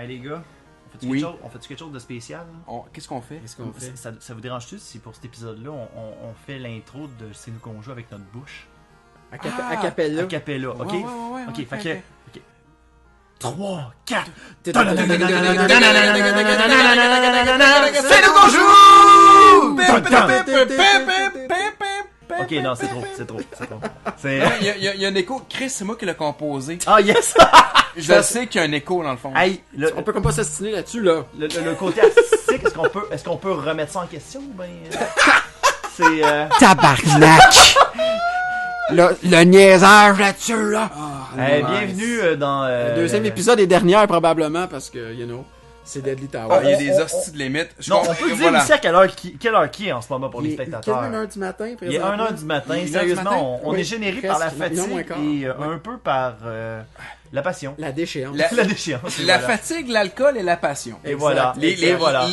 Hey les gars, on fait quelque chose de spécial? Qu'est-ce qu'on fait? Ça vous dérange-tu si pour cet épisode-là, on fait l'intro de C'est nous qu'on joue avec notre bouche? A cappella. A cappella, ok? Ouais, ok, fait que... 3, 4... C'est nous qu'on joue! Ok, non, c'est trop. Il y a un écho. Chris, c'est moi qui l'ai composé. Ah, yes! Je sais qu'il y a un écho dans le fond. Hey, On peut comme pas s'astiner là-dessus, là. le côté artistique, est-ce qu'on peut remettre ça en question? Ben, c'est... Tabarnak! Le niaisage là-dessus, là. bienvenue dans... Le deuxième épisode et dernière, probablement, parce que, c'est Deadly Tower. Il y a des hosties de limites. Non, on peut dire aussi à quelle heure qui est en ce moment pour les spectateurs. Il est 1h du matin, Il est 1h du matin. Sérieusement, on est généré par la fatigue et un peu par la passion. La déchéance. La déchéance. La fatigue, l'alcool et la passion. Et voilà.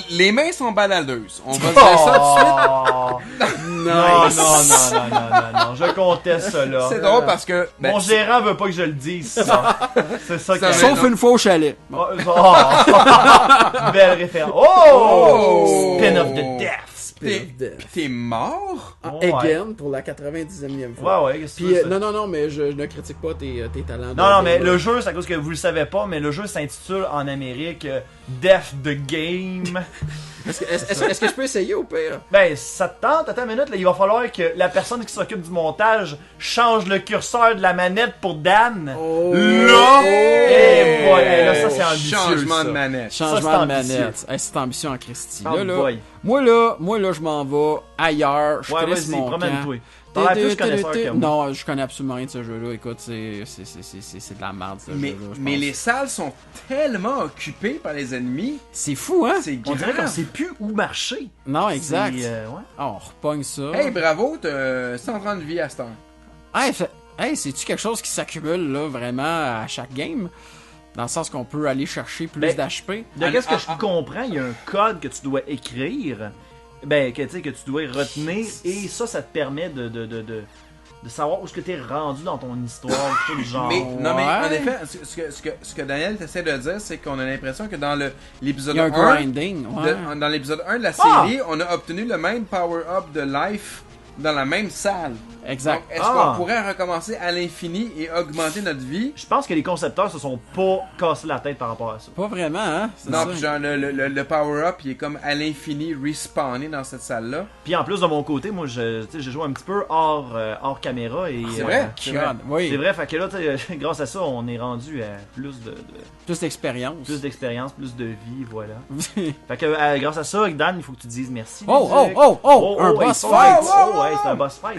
Les mains sont baladeuses. On va se dire ça tout de suite. Non, je conteste cela. C'est drôle parce que... Mon gérant veut pas que je le dise, ça. C'est ça qui Sauf une fois au chalet. Belle référence. Oh! Spin of the Death. T'es mort? Again, pour la 90e fois. Ouais, Puis, non, mais je ne critique pas tes talents. Non, mais le jeu, c'est à cause que vous le savez pas, mais le jeu s'intitule en Amérique Death the Game. Est-ce que je peux essayer au pire? Ben, ça te tente, attends une minute, là, il va falloir que la personne qui s'occupe du montage change le curseur de la manette pour Dan. Là, ça c'est ambitieux. Changement de manette. Changement de manette. C'est ambitieux en Christie. Boy. Moi, là, je m'en vais ailleurs. Je vas-y, mon promène-toi. camp. T'as l'air plus connaisseur que moi. Non, je connais absolument rien de ce jeu-là. Écoute, c'est de la merde, ce jeu-là. Mais les salles sont tellement occupées par les ennemis. C'est fou, hein? C'est On dirait grave. qu'on sait plus où marcher. Non, exact. On repogne ça. Hey, bravo, t'as 130 vies à cette heure. Hey, c'est-tu quelque chose qui s'accumule, là, vraiment, à chaque game? Dans le sens qu'on peut aller chercher plus d'HP. Qu'est-ce que je comprends? Il y a un code que tu dois écrire. Que tu dois retenir. Et ça te permet de savoir où est-ce que t'es rendu dans ton histoire, tout le genre. Mais en effet, ce que Daniel essaie de dire, c'est qu'on a l'impression que dans l'épisode 1, dans l'épisode 1 de la série, on a obtenu le même power-up de life dans la même salle. Exact. Donc, est-ce qu'on pourrait recommencer à l'infini et augmenter notre vie? Je pense que les concepteurs se sont pas cassés la tête par rapport à ça. Pas vraiment, hein? Non, puis genre le power-up, il est comme à l'infini respawné dans cette salle-là. Puis en plus, de mon côté, moi, j'ai joué un petit peu hors caméra. Et, c'est vrai? Oui. C'est vrai, fait que là, grâce à ça, on est rendu à plus d'expérience. Plus d'expérience, plus de vie, voilà. Fait que grâce à ça, Dan, il faut que tu dises merci. Un boss fight! C'est un boss fight.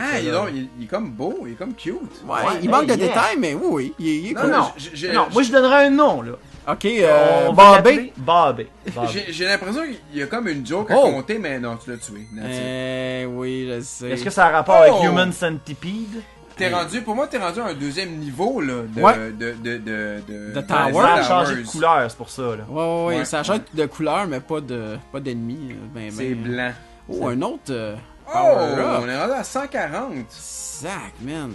Il est comme beau, il est comme cute. Ouais, il manque de détails, mais oui, il est cool. Non, moi je donnerais un nom, là. Ok, Bobby. J'ai l'impression qu'il y a comme une joke à compter, mais non, tu l'as tué. Oui, je sais. Est-ce que ça a rapport avec Human Centipede? Pour moi, t'es rendu à un deuxième niveau, là, de tower. Ça a changé de couleur, c'est pour ça, là. Ouais, ça a changé de couleur, mais pas d'ennemis. C'est blanc. Un autre... on est rendu à 140. Sac, man.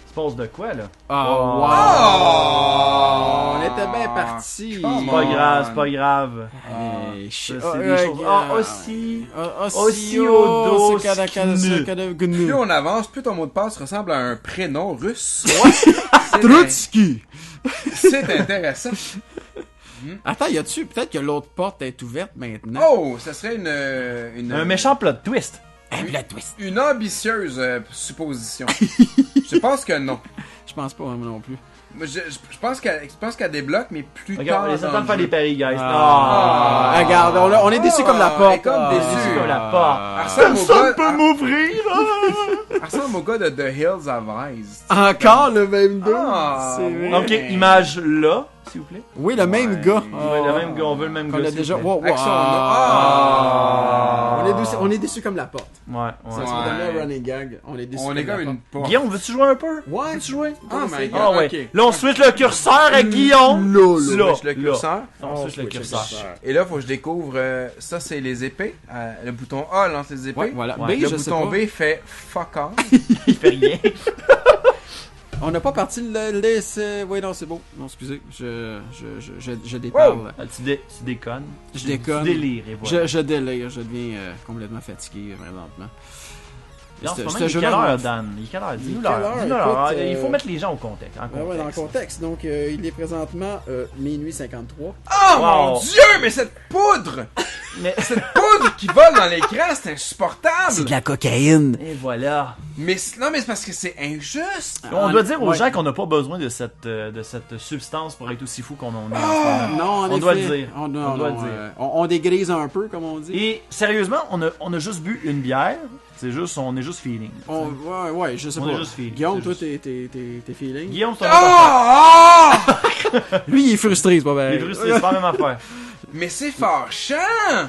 Tu poses de quoi, là? On était bien partis. C'est pas grave. C'est des choses... Plus on avance, plus ton mot de passe ressemble à un prénom russe. Trotsky. C'est intéressant. Attends, peut-être que l'autre porte est ouverte maintenant. Ça serait un méchant plot twist. Une ambitieuse supposition. Je pense que non. Je pense pas, moi non plus. Je pense qu'elle débloque, mais plus tard. On est en train de faire des paris, guys. Regarde, on est déçus comme la porte. Déçus comme la porte. Personne peut m'ouvrir, là. Ressemble au gars de The Hills Have Eyes. Encore le même gars. C'est vrai. Donc, image là, s'il vous plaît. Oui, le même gars. Le même gars, on veut le même gars. On a déjà. On est déçus comme la porte. Ouais. Ça va donner un running gag. On est déçus. On est comme une porte. Guillaume, veux-tu jouer un peu? Ouais. Veux-tu jouer? My God. Ouais. Là, on switch le curseur à Guillaume. On switch le curseur. On switch le curseur. Et là, faut que je découvre. Ça, c'est les épées. Le bouton A lance les épées. Ouais, voilà. Le bouton B fait fuck off. Il fait rien. On n'a pas parti le laisser. Oui, non, c'est bon. Non, excusez. Je déparle. Wow. Tu déconnes. Je déconne. Tu délires, et voilà. Je délire. Je deviens complètement fatigué présentement. Non, il est quelle heure, Dan? Il est quelle heure? Dis-nous l'heure. Il faut mettre les gens au contexte. Ouais, dans le contexte. Donc, il est présentement minuit 53. Oh mon Dieu, mais cette poudre! Cette poudre qui vole dans l'écran, c'est insupportable! C'est de la cocaïne! Et voilà. Non, mais c'est parce que c'est injuste! On doit dire aux gens qu'on n'a pas besoin de cette substance pour être aussi fou qu'on en est. Non, on doit le dire. On doit le dire. On dégrise un peu, comme on dit. Et sérieusement, on a juste bu une bière. On est juste feeling. Ouais, je sais pas. On est juste feeling. Guillaume, toi, t'es feeling? Guillaume, c'est un Lui, il est frustré, c'est pas vrai. Il est frustré, c'est pas la même affaire. Mais c'est fâchant!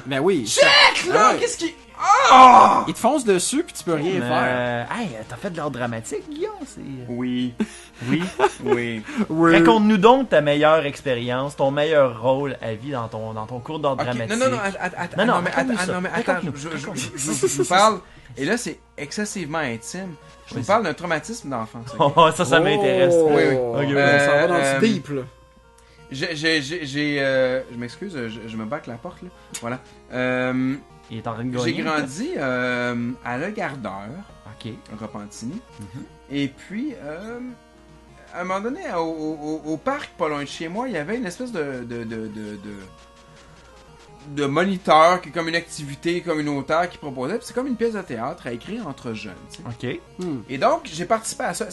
Ben oui. Check, là! Ouais. Qu'est-ce qui... Il te fonce dessus, puis tu peux rien faire. Hey, t'as fait de l'art dramatique, Guillaume? Oui. Oui. Oui. Raconte-nous donc ta meilleure expérience, ton meilleur rôle à vie dans ton cours d'art dramatique. Non, mais attends, je vous parle, et là c'est excessivement intime, je vous parle d'un traumatisme d'enfance. Oh, ça m'intéresse. Oui. Okay, ça va dans le deep, là. Je m'excuse, je me bats avec la porte, là. Voilà. Il est en train de gagner. J'ai grandi à Le Gardeur, Repentigny, et puis... à un moment donné, au parc, pas loin de chez moi, il y avait une espèce de moniteur qui est comme une activité communautaire qui proposait. Puis c'est comme une pièce de théâtre à écrire entre jeunes. T'sais. OK. Et donc, j'ai participé à ça.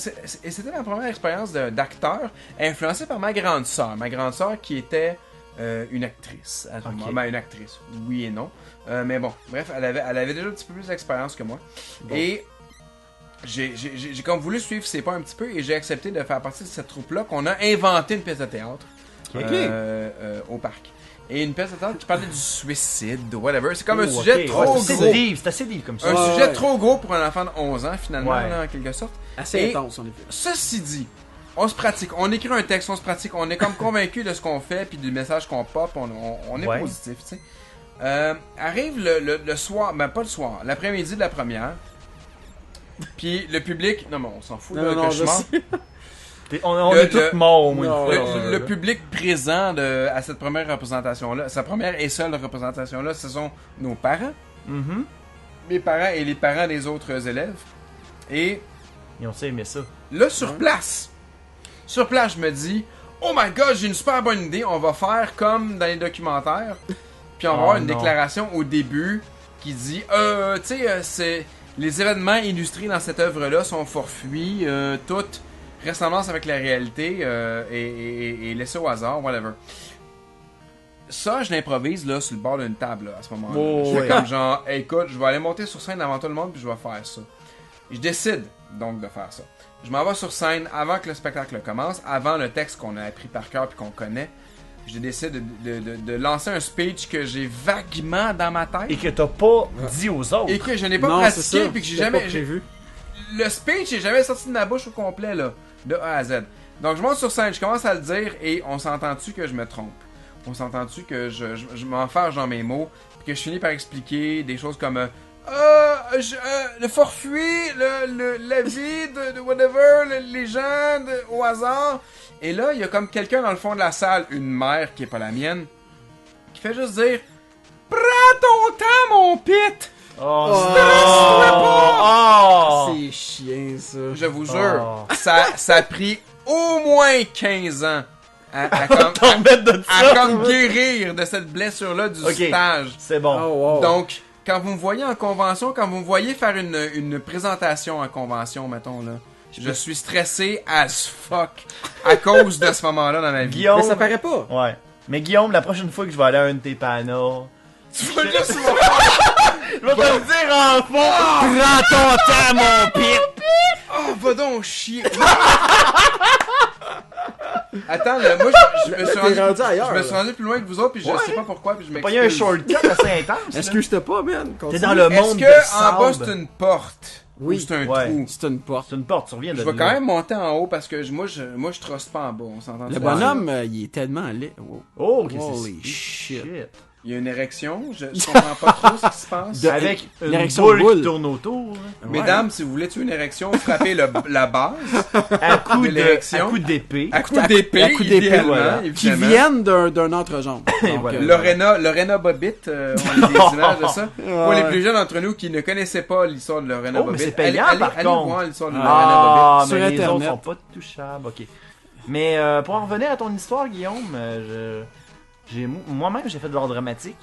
Et c'était ma première expérience d'acteur, influencée par ma grande sœur. Ma grande sœur qui était une actrice. À ce moment. Ben, une actrice, oui et non. Mais bon, bref, elle avait déjà un petit peu plus d'expérience que moi. Bon. Et... J'ai comme voulu suivre ses pas un petit peu et j'ai accepté de faire partie de cette troupe-là qu'on a inventé une pièce de théâtre au parc. Et une pièce de théâtre qui parlait du suicide, whatever. C'est comme un sujet trop gros. C'est assez deep comme ça. Un sujet trop gros pour un enfant de 11 ans, finalement, là, en quelque sorte. Assez intense, en effet. Ceci dit, on se pratique, on écrit un texte, on se pratique, on est comme convaincu de ce qu'on fait puis du message qu'on pop, on est positif, tu sais. Arrive le soir, ben pas le soir, l'après-midi de la première. Puis le public, non mais on s'en fout là, que je mens. On est tous morts au moins. Le public présent à cette première représentation-là, sa première et seule représentation-là, ce sont nos parents, mes parents et les parents des autres élèves. Et ils ont aimé ça. Là, sur place, je me dis, oh my god, j'ai une super bonne idée, on va faire comme dans les documentaires, puis on va avoir une déclaration au début qui dit, tu sais, c'est... Les événements illustrés dans cette œuvre-là sont fortuits, toute ressemblance avec la réalité et laissés au hasard, whatever. Ça, je l'improvise là sur le bord d'une table là, à ce moment-là. Je fais comme genre, hey, écoute, je vais aller monter sur scène avant tout le monde puis je vais faire ça. Je décide donc de faire ça. Je m'en vais sur scène avant que le spectacle commence, avant le texte qu'on a appris par cœur puis qu'on connaît. Je décide de lancer un speech que j'ai vaguement dans ma tête. Et que t'as pas dit aux autres. Et que je n'ai pas pratiqué, puis que j'ai jamais prévu. Le speech n'est jamais sorti de ma bouche au complet, là, de A à Z. Donc je monte sur scène, je commence à le dire, et on s'entend-tu que je me trompe? On s'entend-tu que je m'enfarge dans mes mots, puis que je finis par expliquer des choses comme... le forfait, la vie de whatever, les gens au hasard. Et là, il y a comme quelqu'un dans le fond de la salle, une mère qui est pas la mienne, qui fait juste dire prends ton temps, mon pit! C'est chiant, ça. Je vous jure, ça a pris au moins 15 ans à comme guérir de cette blessure-là du stage. C'est bon. Donc, quand vous me voyez en convention, quand vous me voyez faire une présentation en convention, mettons, là, je suis stressé as fuck à cause de ce moment-là dans ma vie. Guillaume, mais ça paraît pas. Ouais. Mais Guillaume, la prochaine fois que je vais aller à un de tes panneaux, tu vas juste je vais te le dire en fond. Prends ton temps, mon pit. Oh, va donc chier. Attends, là, moi, je me suis rendu plus loin que vous autres, puis je sais pas pourquoi, puis je m'excuse. Il y a un shortcut assez intense. Excuse-toi pas, man. T'es dans le monde de Est-ce qu'en sable. bas, c'est une porte? Oui. Ou c'est un trou? C'est une porte. C'est une porte, tu reviens de Je vais quand même monter en haut, parce que moi, je trosse pas en bas, on s'entend. Le bonhomme, il est tellement laid. Oh, holy shit. Il y a une érection, je comprends pas trop ce qui se passe. Avec une boule qui tourne autour. Mesdames, si vous voulez tuer une érection, frappez la base à coup de l'érection. À coup d'épée. À coup d'épée, voilà. Qui viennent d'un entrejambe. Voilà. Lorena Bobbitt, on a des images de ça. Pour les plus jeunes d'entre nous qui ne connaissaient pas l'histoire de Lorena Bobbitt, c'est payant, allez voir l'histoire de Lorena Bobbitt. Mais sur les Internet. autres sont pas touchables. Ok. Mais pour en revenir à ton histoire, Guillaume, moi-même j'ai fait de l'art dramatique.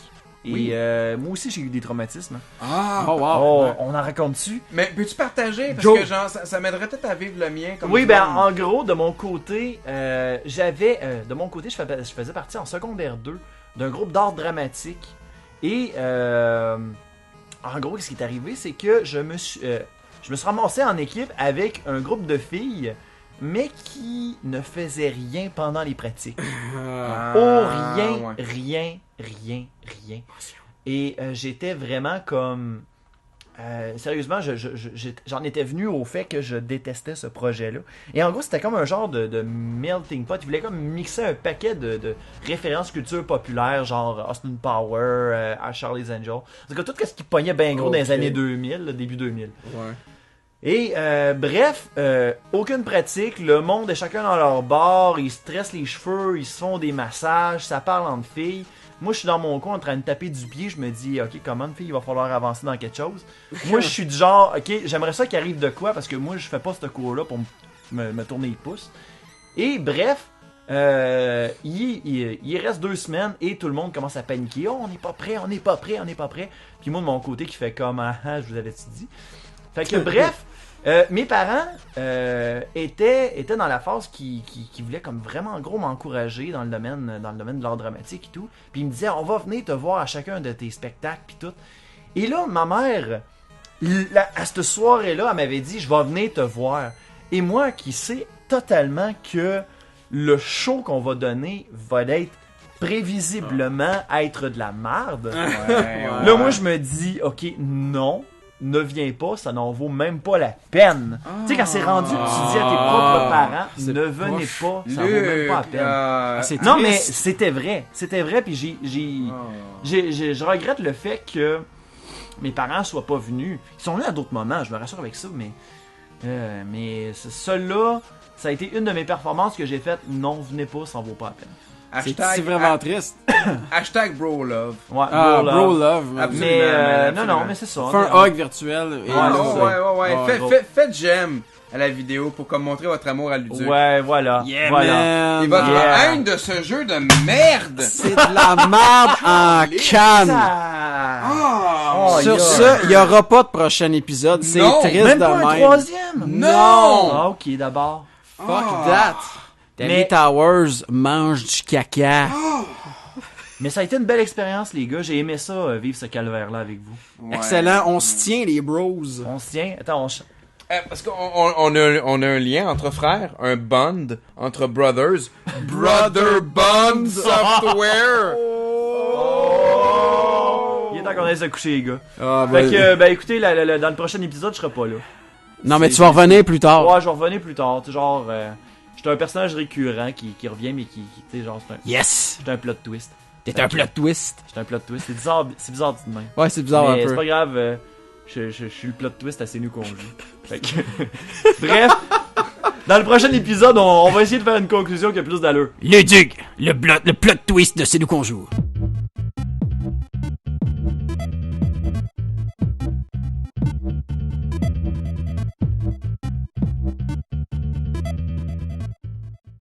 Et moi aussi j'ai eu des traumatismes. Ah, oh wow. On en raconte-tu? Mais peux-tu partager? Parce que genre, ça m'aiderait peut-être à vivre le mien. Comme oui, en gros, de mon côté, je faisais partie en secondaire 2 d'un groupe d'art dramatique. Et en gros, ce qui est arrivé, c'est que je me suis ramassé en équipe avec un groupe de filles, mais qui ne faisaient rien pendant les pratiques. Rien. Et j'étais vraiment comme... sérieusement, j'en étais venu au fait que je détestais ce projet-là. Et en gros, c'était comme un genre de melting pot. Ils voulaient comme mixer un paquet de références culture populaire, genre Austin Power, à Charlie's Angels. En tout cas, tout ce qui pognait bien gros dans les années 2000, début 2000. Ouais. Et bref, aucune pratique, le monde est chacun dans leur bar, ils se tressent les cheveux, ils se font des massages, ça parle entre filles. Moi, je suis dans mon coin en train de taper du pied, je me dis, ok, comment une fille, il va falloir avancer dans quelque chose. Moi, je suis du genre, ok, j'aimerais ça qu'il arrive de quoi, parce que moi, je fais pas ce cours-là pour me tourner les pouces. Et bref, il reste 2 semaines et tout le monde commence à paniquer. Oh, on n'est pas prêt. Puis moi, de mon côté, qui fait comme, je vous avais-tu dit. Fait que bref, mes parents étaient dans la phase qui voulaient comme vraiment gros m'encourager dans le domaine de l'art dramatique et tout. Puis ils me disaient, on va venir te voir à chacun de tes spectacles puis tout. Et là, ma mère, à cette soirée-là, elle m'avait dit, je vais venir te voir. Et moi, qui sais totalement que le show qu'on va donner va être prévisiblement être de la merde. Là, moi, je me dis, ok, non. Ne viens pas, ça n'en vaut même pas la peine. Tu sais, quand c'est rendu, tu dis à tes propres parents, ne venez pas, ça vaut même pas la peine. Non, mais c'était vrai, puis je regrette le fait que mes parents soient pas venus. Ils sont venus à d'autres moments, je me rassure avec ça, mais celui-là, ça a été une de mes performances que j'ai faites. Non, venez pas, ça en vaut pas la peine. C'est vraiment triste. Hashtag bro love. Ouais, bro love. Mais non, mais c'est ça. Fais un hug virtuel. Ouais. Faites j'aime à la vidéo pour comme montrer votre amour à Luduc. Ouais, voilà. Yeah, voilà. man. Et votre haine de ce jeu de merde. C'est de la merde en canne. Sur ce, il n'y aura pas de prochain épisode. C'est triste même de pas même. un troisième. Non. Ah, ok, d'abord. Fuck that. Danny Towers mange du caca. Mais ça a été une belle expérience, les gars. J'ai aimé ça, vivre ce calvaire-là avec vous. Ouais. Excellent. On se tient, les bros. On se tient. Attends, parce qu'on a un lien entre frères, un bond entre brothers. Brother Bond Software. Il est temps qu'on aille se coucher, les gars. Fait que, écoutez, dans le prochain épisode, je serai pas là. Non, mais tu vas revenir plus tard. Ouais, je vais revenir plus tard. Tu sais, genre, j'étais un personnage récurrent qui revient, mais qui tu sais, genre, Yes! j'étais un plot twist. T'es un plot twist. J'étais un plot twist. C'est bizarre dit de même. Ouais, c'est bizarre mais un peu. c'est pas grave, je suis le plot twist assez nous qu'on joue. Fait que... Bref, dans le prochain épisode, on va essayer de faire une conclusion qui a plus d'allure. Le Duc, le plot twist de C'est nous qu'on joue.